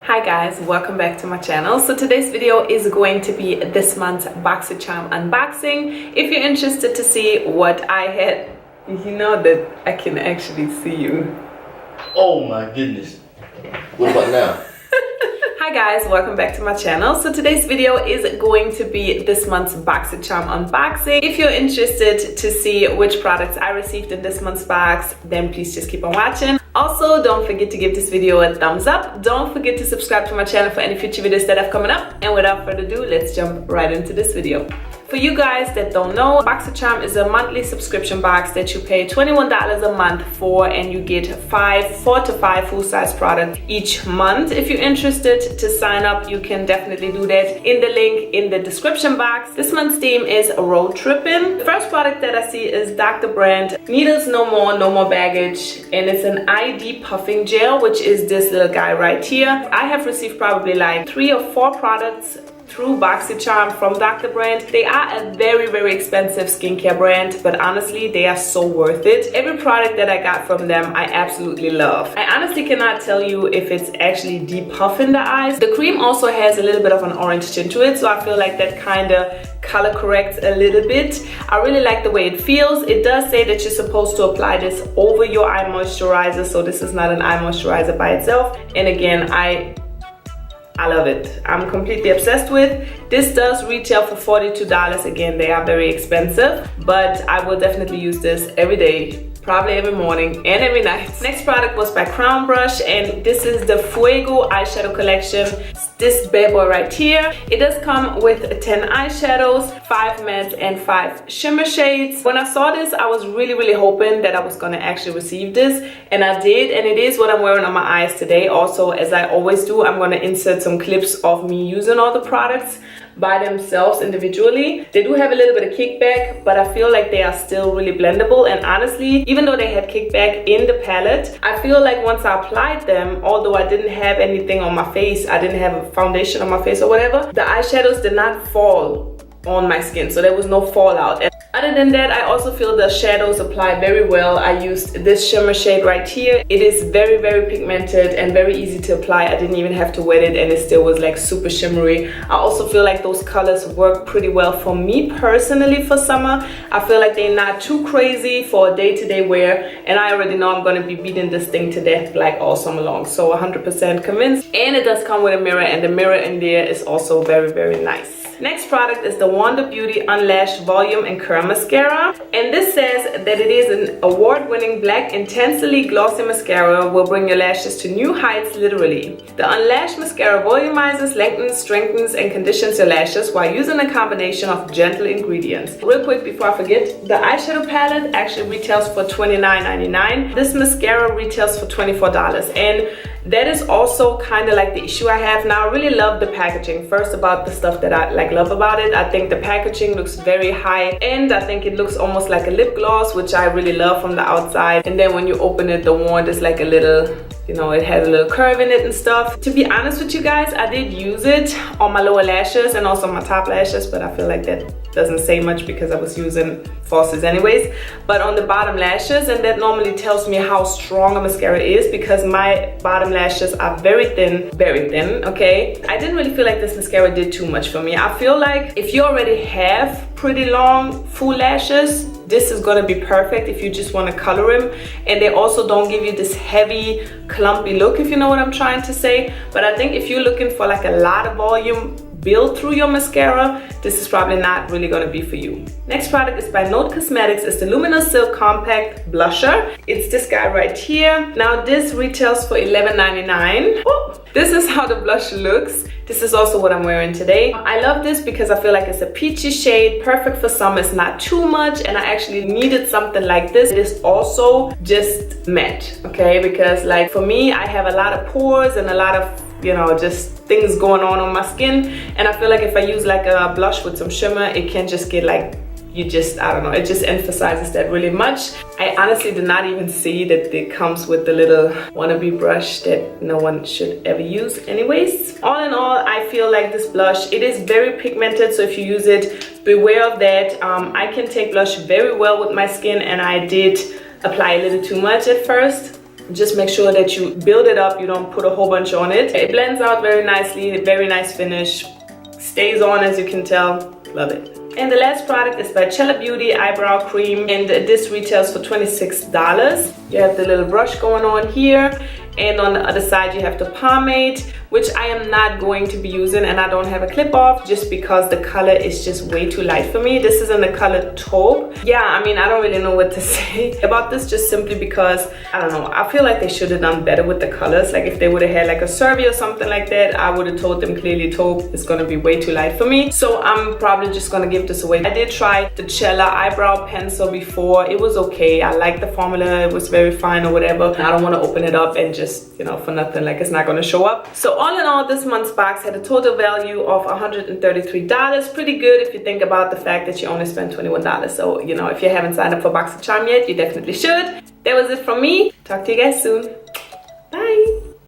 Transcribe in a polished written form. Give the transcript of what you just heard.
Hi guys, welcome back to my channel. So today's video is going to be this month's BOXYCHARM unboxing. If you're interested to see what I had, you know that I can actually see you. Oh my goodness. What about now? Hi guys, welcome back to my channel. So today's video is going to be this month's BOXYCHARM unboxing. If you're interested to see which products I received in this month's box, then please just keep on watching. Also, don't forget to give this video a thumbs up. Don't forget to subscribe to my channel for any future videos that have coming up. And without further ado, let's jump right into this video. For you guys that don't know, BOXYCHARM is a monthly subscription box that you pay $21 a month for, and you get 4 to 5 full-size products each month. If you're interested to sign up, you can definitely do that in the link in the description box. This month's theme is road tripping. The first product that I see is Dr. Brand Needles No More Baggage, and it's an ID puffing gel, which is this little guy right here. I have received probably like 3 or 4 products through BOXYCHARM from Dr. Brand. They are a very expensive skincare brand, but honestly they are so worth it. Every product that I got from them I absolutely love. I honestly cannot tell you if it's actually depuffing the eyes. The cream also has a little bit of an orange tint to it, so I feel like that kind of color corrects a little bit. I really like the way it feels. It does say that you're supposed to apply this over your eye moisturizer, so this is not an eye moisturizer by itself. And again, I love it. I'm completely obsessed with. This does retail for $42. Again, they are very expensive, but I will definitely use this every day, probably every morning and every night. Next product was by Crown Brush, and this is the Fuego eyeshadow collection. This bad boy right here. It does come with 10 eyeshadows, 5 mattes and 5 shimmer shades. When I saw this, I was really hoping that I was gonna actually receive this, and I did, and it is what I'm wearing on my eyes today. Also, as I always do, I'm gonna insert some clips of me using all the products by themselves individually. They do have a little bit of kickback, but I feel like they are still really blendable. And honestly, even though they had kickback in the palette, I feel like once I applied them, although I didn't have anything on my face, I didn't have a foundation on my face or whatever, the eyeshadows did not fall on my skin, so there was no fallout. And other than that, I also feel the shadows apply very well. I used this shimmer shade right here. It is very pigmented and very easy to apply. I didn't even have to wet it and it still was like super shimmery. I also feel like those colors work pretty well for me personally for summer. I feel like they're not too crazy for day-to-day wear, and I already know I'm gonna be beating this thing to death like all summer long, so 100% convinced. And it does come with a mirror, and the mirror in there is also very nice. Next product is the Wonder Beauty Unlashed Volume and Curl Mascara, and this says that it is an award-winning black intensely glossy mascara, will bring your lashes to new heights literally. The Unlashed Mascara volumizes, lengthens, strengthens and conditions your lashes while using a combination of gentle ingredients. Real quick before I forget, the eyeshadow palette actually retails for $29.99. This mascara retails for $24, and that is also kind of like the issue I have now. I really love the packaging. First, about the stuff that I love about it, I think the packaging looks very high end. I think it looks almost like a lip gloss, which I really love from the outside. And then when you open it, the wand is like a little, you know, it has a little curve in it and stuff. To be honest with you guys, I did use it on my lower lashes and also my top lashes, but I feel like that doesn't say much because I was using falsies anyways. But on the bottom lashes, and that normally tells me how strong a mascara is because my bottom lashes are very thin, okay? I didn't really feel like this mascara did too much for me. I feel like if you already have pretty long full lashes, this is gonna be perfect if you just want to color them. And they also don't give you this heavy clumpy look, if you know what I'm trying to say. But I think if you're looking for like a lot of volume build through your mascara, this is probably not really gonna be for you. Next product is by Note Cosmetics. It's the Luminous Silk Compact Blusher. It's this guy right here. Now this retails for $11.99. Oh, this is how the blush looks. This is also what I'm wearing today. I love this because I feel like it's a peachy shade, perfect for summer. It's not too much, and I actually needed something like this. It is also just matte, okay? Because like for me, I have a lot of pores and a lot of, you know, just things going on my skin, and I feel like if I use like a blush with some shimmer, it can just get like, I don't know, it just emphasizes that really much. I honestly did not even see that it comes with the little wannabe brush that no one should ever use anyways. All in all, I feel like this blush, it is very pigmented, so if you use it, beware of that. I can take blush very well with my skin, and I did apply a little too much at first. Just make sure that you build it up, you don't put a whole bunch on it. It blends out very nicely, very nice finish. Stays on, as you can tell. Love it. And the last product is by Cella Beauty Eyebrow Cream, and this retails for $26. You have the little brush going on here, and on the other side you have the pomade, which I am not going to be using, and I don't have a clip off just because the color is just way too light for me. This is in the color taupe. Yeah, I mean, I don't really know what to say about this, just simply because, I don't know, I feel like they should have done better with the colors. Like if they would have had like a Survey or something like that, I would have told them clearly taupe is going to be way too light for me. So I'm probably just going to give this away. I did try the Cella eyebrow pencil before. It was okay. I like the formula. It was very fine or whatever. I don't want to open it up and just, you know, for nothing, like it's not going to show up. So all in all, this month's box had a total value of $133. Pretty good if you think about the fact that you only spent $21. So, you know, if you haven't signed up for BOXYCHARM yet, you definitely should. That was it from me. Talk to you guys soon. Bye.